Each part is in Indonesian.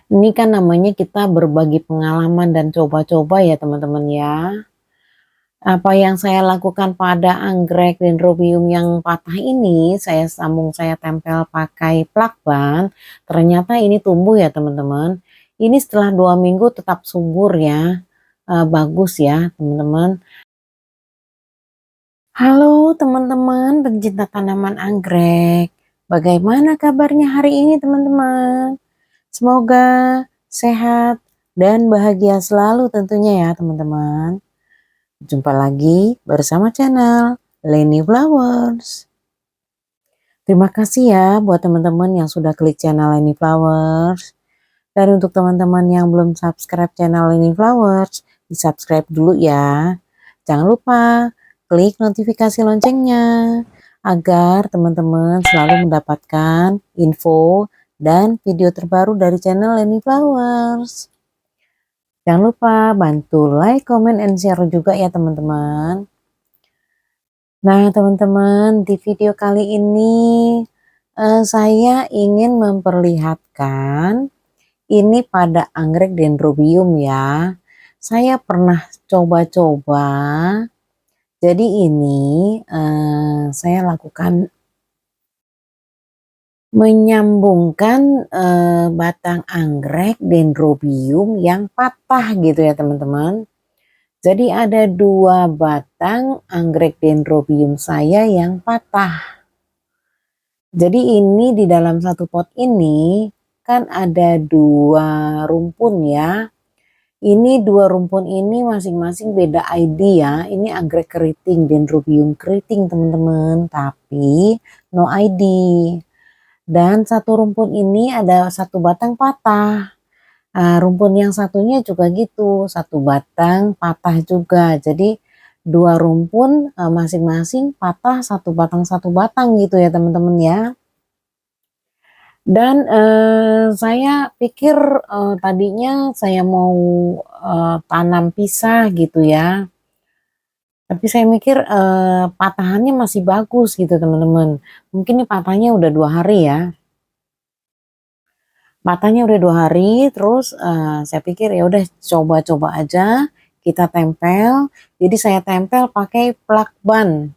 Ini kan namanya kita berbagi pengalaman dan coba-coba ya teman-teman ya. Apa yang saya lakukan pada anggrek dendrobium yang patah ini, saya tempel pakai plakban, ternyata ini tumbuh ya teman-teman. Ini setelah 2 minggu tetap subur ya, bagus ya teman-teman. Halo teman-teman pencinta tanaman anggrek, bagaimana kabarnya hari ini teman-teman? Semoga sehat dan bahagia selalu tentunya ya teman-teman. Jumpa lagi bersama channel Leni Flowers. Terima kasih ya buat teman-teman yang sudah klik channel Leni Flowers. Dan untuk teman-teman yang belum subscribe channel Leni Flowers, di subscribe dulu ya. Jangan lupa klik notifikasi loncengnya agar teman-teman selalu mendapatkan info dan video terbaru dari channel Leni Flowers. Jangan lupa bantu like, comment, and share juga ya teman-teman. Nah teman-teman, di video kali ini saya ingin memperlihatkan ini pada anggrek dendrobium ya. Saya pernah coba-coba. Jadi ini saya lakukan menyambungkan batang anggrek dendrobium yang patah gitu ya teman-teman. Jadi ada 2 batang anggrek dendrobium saya yang patah. Jadi ini di dalam satu pot ini kan ada 2 rumpun ya. Ini 2 rumpun ini masing-masing beda ID ya. Ini anggrek keriting, dendrobium keriting teman-teman, tapi no ID. Dan satu rumpun ini ada 1 batang patah. Rumpun yang satunya juga gitu, 1 batang patah juga. Jadi 2 rumpun masing-masing patah 1 batang gitu ya teman-teman ya. Dan saya pikir tadinya saya mau tanam pisah gitu ya. Tapi saya mikir patahannya masih bagus gitu teman-teman. Mungkin ini patahnya udah 2 hari ya. Patahnya udah 2 hari, terus saya pikir ya udah coba-coba aja kita tempel. Jadi saya tempel pakai plakban.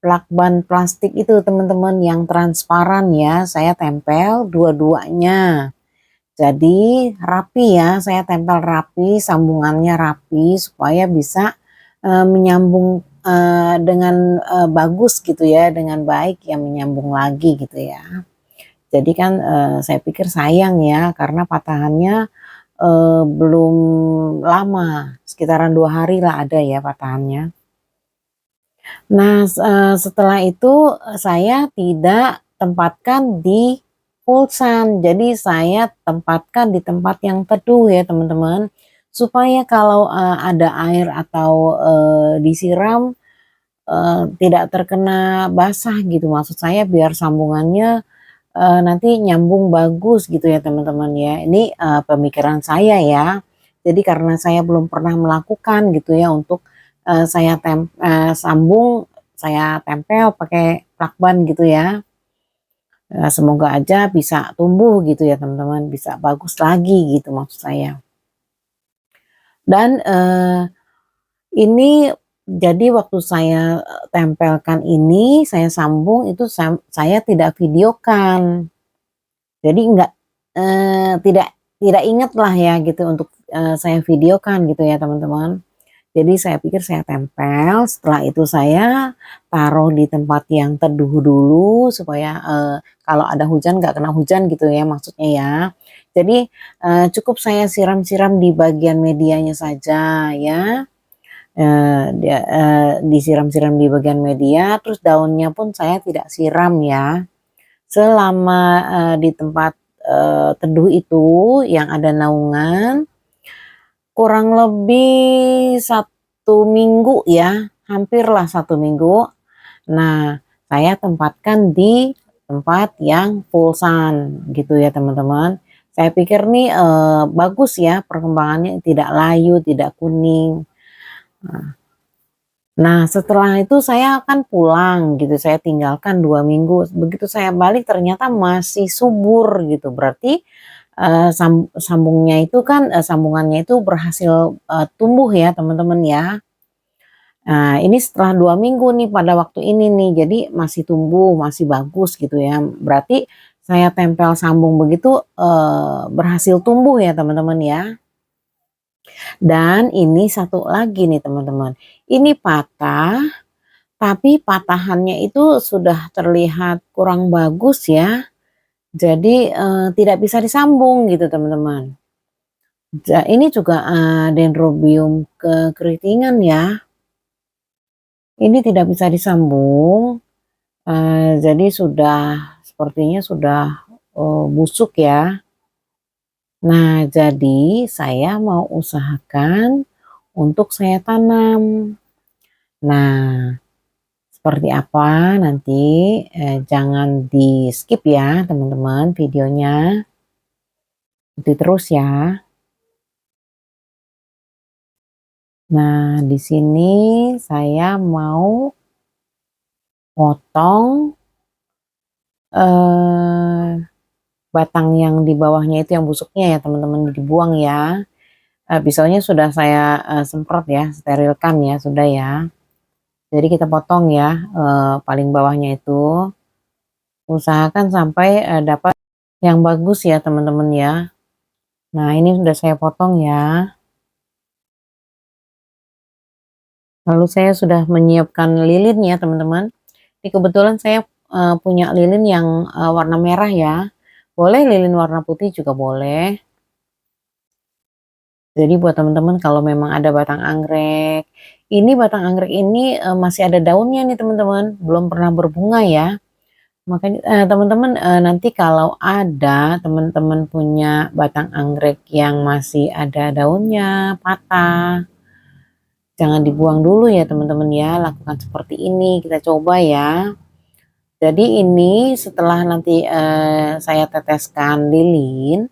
Plakban plastik itu teman-teman yang transparan ya. Saya tempel dua-duanya. Jadi rapi ya, saya tempel rapi, sambungannya rapi supaya bisa menyambung dengan bagus gitu ya, dengan baik ya menyambung lagi gitu ya. Jadi kan saya pikir sayang ya karena patahannya belum lama, sekitaran 2 hari lah ada ya patahannya. Nah setelah itu saya tidak tempatkan di full sun, jadi saya tempatkan di tempat yang teduh ya teman-teman. Supaya kalau ada air atau disiram tidak terkena basah gitu, maksud saya biar sambungannya nanti nyambung bagus gitu ya teman-teman ya. Ini pemikiran saya ya. Jadi karena saya belum pernah melakukan gitu ya untuk saya sambung, saya tempel pakai plakban gitu ya. Semoga aja bisa tumbuh gitu ya teman-teman, bisa bagus lagi gitu maksud saya. Dan ini jadi waktu saya tempelkan ini, saya sambung itu saya tidak videokan. Jadi enggak tidak ingat lah ya gitu untuk saya videokan gitu ya teman-teman. Jadi saya pikir saya tempel, setelah itu saya taruh di tempat yang teduh dulu supaya kalau ada hujan nggak kena hujan gitu ya maksudnya ya. Jadi cukup saya siram-siram di bagian medianya saja ya. Disiram-siram di bagian media, terus daunnya pun saya tidak siram ya. Selama di tempat teduh itu yang ada naungan kurang lebih 1 minggu ya, hampirlah 1 minggu. Nah saya tempatkan di tempat yang full sun gitu ya teman-teman. Saya pikir nih bagus ya perkembangannya, tidak layu, tidak kuning. Nah setelah itu saya akan pulang gitu, saya tinggalkan 2 minggu, begitu saya balik ternyata masih subur gitu, berarti sambungnya itu kan sambungannya itu berhasil tumbuh ya teman-teman ya. Nah, ini setelah 2 minggu nih pada waktu ini nih, jadi masih tumbuh, masih bagus gitu ya. Berarti saya tempel sambung begitu berhasil tumbuh ya teman-teman ya. Dan ini satu lagi nih teman-teman, ini patah, tapi patahannya itu sudah terlihat kurang bagus ya. Jadi tidak bisa disambung gitu teman-teman. Ini juga dendrobium kekeritingan ya. Ini tidak bisa disambung. Jadi sudah sepertinya sudah busuk ya. Nah, jadi saya mau usahakan untuk saya tanam. Nah, seperti apa nanti jangan di skip ya teman-teman videonya. Ikuti terus ya. Nah, di sini saya mau potong eh, batang yang di bawahnya itu yang busuknya ya teman-teman dibuang ya. Pisaunya sudah saya semprot ya, sterilkan ya, sudah ya. Jadi kita potong ya paling bawahnya itu. Usahakan sampai dapat yang bagus ya teman-teman ya. Nah, ini sudah saya potong ya. Lalu saya sudah menyiapkan lilin ya teman-teman. Ini kebetulan saya punya lilin yang warna merah ya. Boleh lilin warna putih juga boleh. Jadi buat teman-teman kalau memang ada batang anggrek, ini batang anggrek ini masih ada daunnya nih teman-teman, belum pernah berbunga ya. Makanya teman-teman nanti kalau ada teman-teman punya batang anggrek yang masih ada daunnya patah, jangan dibuang dulu ya teman-teman ya, lakukan seperti ini, kita coba ya. Jadi ini setelah nanti saya teteskan lilin,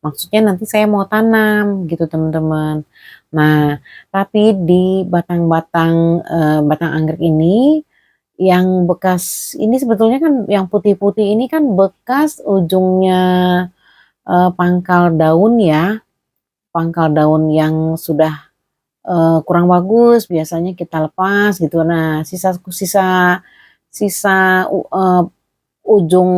maksudnya nanti saya mau tanam gitu teman-teman. Nah, tapi di batang-batang batang anggrek ini yang bekas ini sebetulnya kan yang putih-putih ini kan bekas ujungnya pangkal daun ya. Pangkal daun yang sudah kurang bagus biasanya kita lepas gitu. Nah, sisa sisa sisa ujung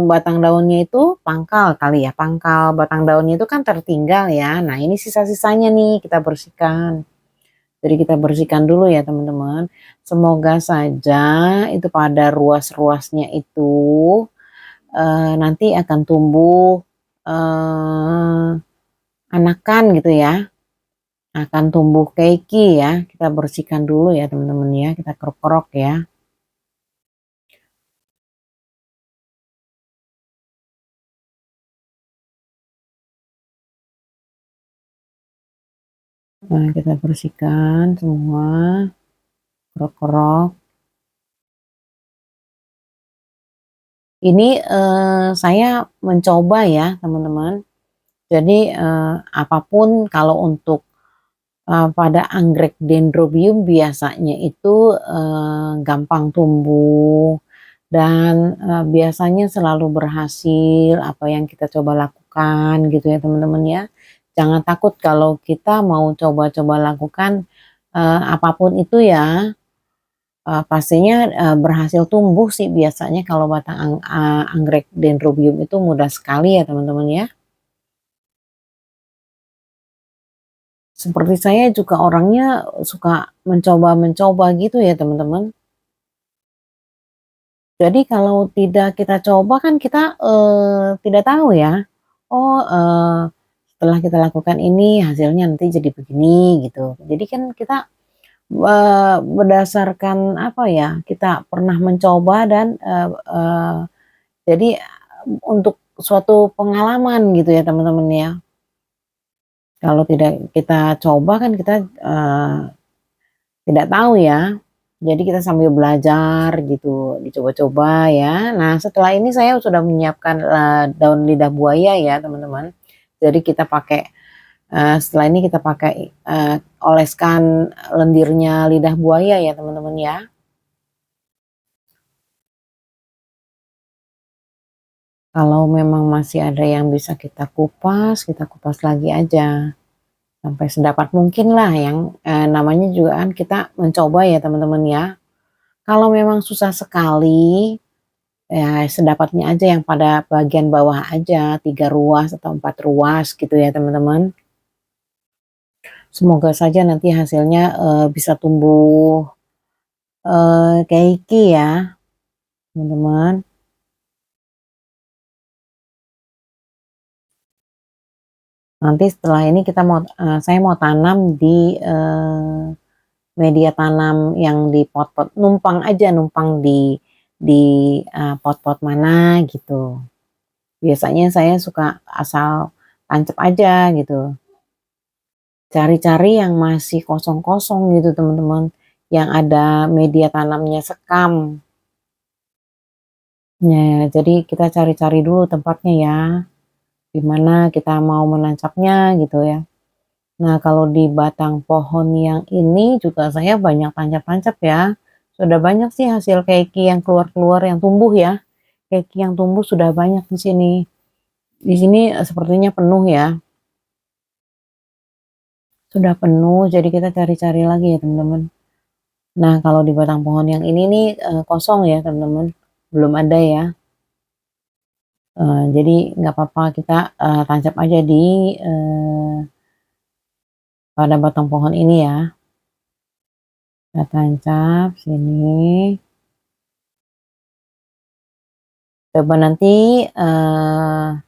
batang daunnya itu pangkal kali ya, pangkal batang daunnya itu kan tertinggal ya. Nah, ini sisa-sisanya nih kita bersihkan. Jadi kita bersihkan dulu ya teman-teman. Semoga saja itu pada ruas-ruasnya itu nanti akan tumbuh anakan gitu ya. Akan tumbuh keiki ya. Kita bersihkan dulu ya teman-teman ya. Kita kerok-kerok ya. Nah, kita bersihkan semua, kerok-kerok. Ini saya mencoba ya teman-teman. Jadi apapun kalau untuk pada anggrek dendrobium biasanya itu gampang tumbuh dan biasanya selalu berhasil apa yang kita coba lakukan gitu ya teman-teman ya. Jangan takut kalau kita mau coba-coba lakukan apapun itu ya. Pastinya berhasil tumbuh sih biasanya kalau batang anggrek dendrobium itu mudah sekali ya teman-teman ya. Seperti saya juga orangnya suka mencoba-mencoba gitu ya teman-teman. Jadi kalau tidak kita coba kan kita tidak tahu ya. Oh setelah kita lakukan ini hasilnya nanti jadi begini gitu. Jadi kan kita berdasarkan apa ya, kita pernah mencoba dan jadi untuk suatu pengalaman gitu ya teman-teman ya. Kalau tidak kita coba kan kita tidak tahu ya. Jadi kita sambil belajar gitu, dicoba-coba ya. Nah, setelah ini saya sudah menyiapkan daun lidah buaya ya, teman-teman. Jadi kita pakai setelah ini kita pakai oleskan lendirnya lidah buaya ya, teman-teman ya. Kalau memang masih ada yang bisa kita kupas lagi aja. Sampai sedapat mungkin lah yang namanya juga kan kita mencoba ya teman-teman ya. Kalau memang susah sekali, ya sedapatnya aja yang pada bagian bawah aja, 3 ruas atau 4 ruas gitu ya teman-teman. Semoga saja nanti hasilnya bisa tumbuh keiki ya teman-teman. Nanti setelah ini saya mau tanam di media tanam yang di pot-pot, numpang di pot-pot mana gitu. Biasanya saya suka asal tancap aja gitu. Cari-cari yang masih kosong-kosong gitu teman-teman. Yang ada media tanamnya sekam. Ya, jadi kita cari-cari dulu tempatnya ya. Di mana kita mau menancapnya gitu ya. Nah, kalau di batang pohon yang ini juga saya banyak tancap-tancap ya. Sudah banyak sih hasil keiki yang keluar-keluar yang tumbuh ya. Keiki yang tumbuh sudah banyak di sini. Di sini sepertinya penuh ya. Sudah penuh, jadi kita cari-cari lagi ya teman-teman. Nah, kalau di batang pohon yang ini nih kosong ya teman-teman. Belum ada ya. Jadi nggak apa-apa kita tancap aja di pada batang pohon ini ya. Kita tancap sini. Coba nanti 2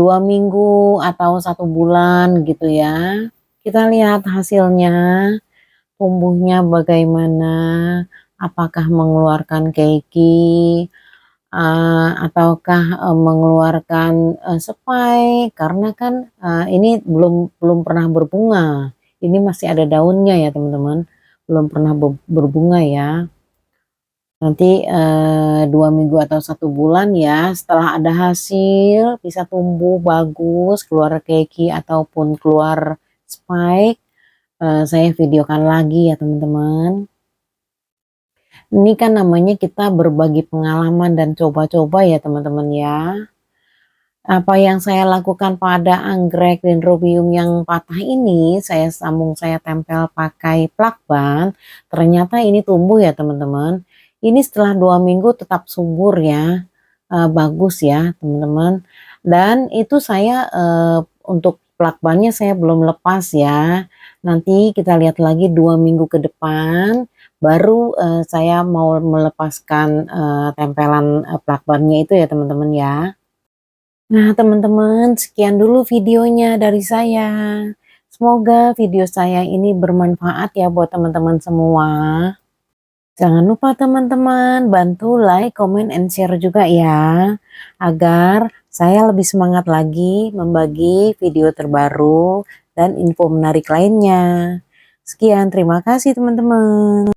minggu atau 1 bulan gitu ya. Kita lihat hasilnya, tumbuhnya bagaimana, apakah mengeluarkan keiki, ataukah mengeluarkan spike, karena kan ini belum belum pernah berbunga. Ini masih ada daunnya ya teman-teman, belum pernah berbunga ya. Nanti 2 minggu atau 1 bulan ya, setelah ada hasil bisa tumbuh bagus, keluar keiki ataupun keluar spike, saya videokan lagi ya teman-teman. Ini kan namanya kita berbagi pengalaman dan coba-coba ya teman-teman ya. Apa yang saya lakukan pada anggrek dendrobium yang patah ini, saya tempel pakai plakban, ternyata ini tumbuh ya teman-teman. Ini setelah 2 minggu tetap subur ya, bagus ya teman-teman. Dan itu saya untuk plakbannya saya belum lepas ya. Nanti kita lihat lagi 2 minggu ke depan, baru saya mau melepaskan tempelan plakbannya itu ya teman-teman ya. Nah, teman-teman, sekian dulu videonya dari saya. Semoga video saya ini bermanfaat ya buat teman-teman semua. Jangan lupa teman-teman bantu like, comment, and share juga ya. Agar saya lebih semangat lagi membagi video terbaru dan info menarik lainnya. Sekian, terima kasih teman-teman.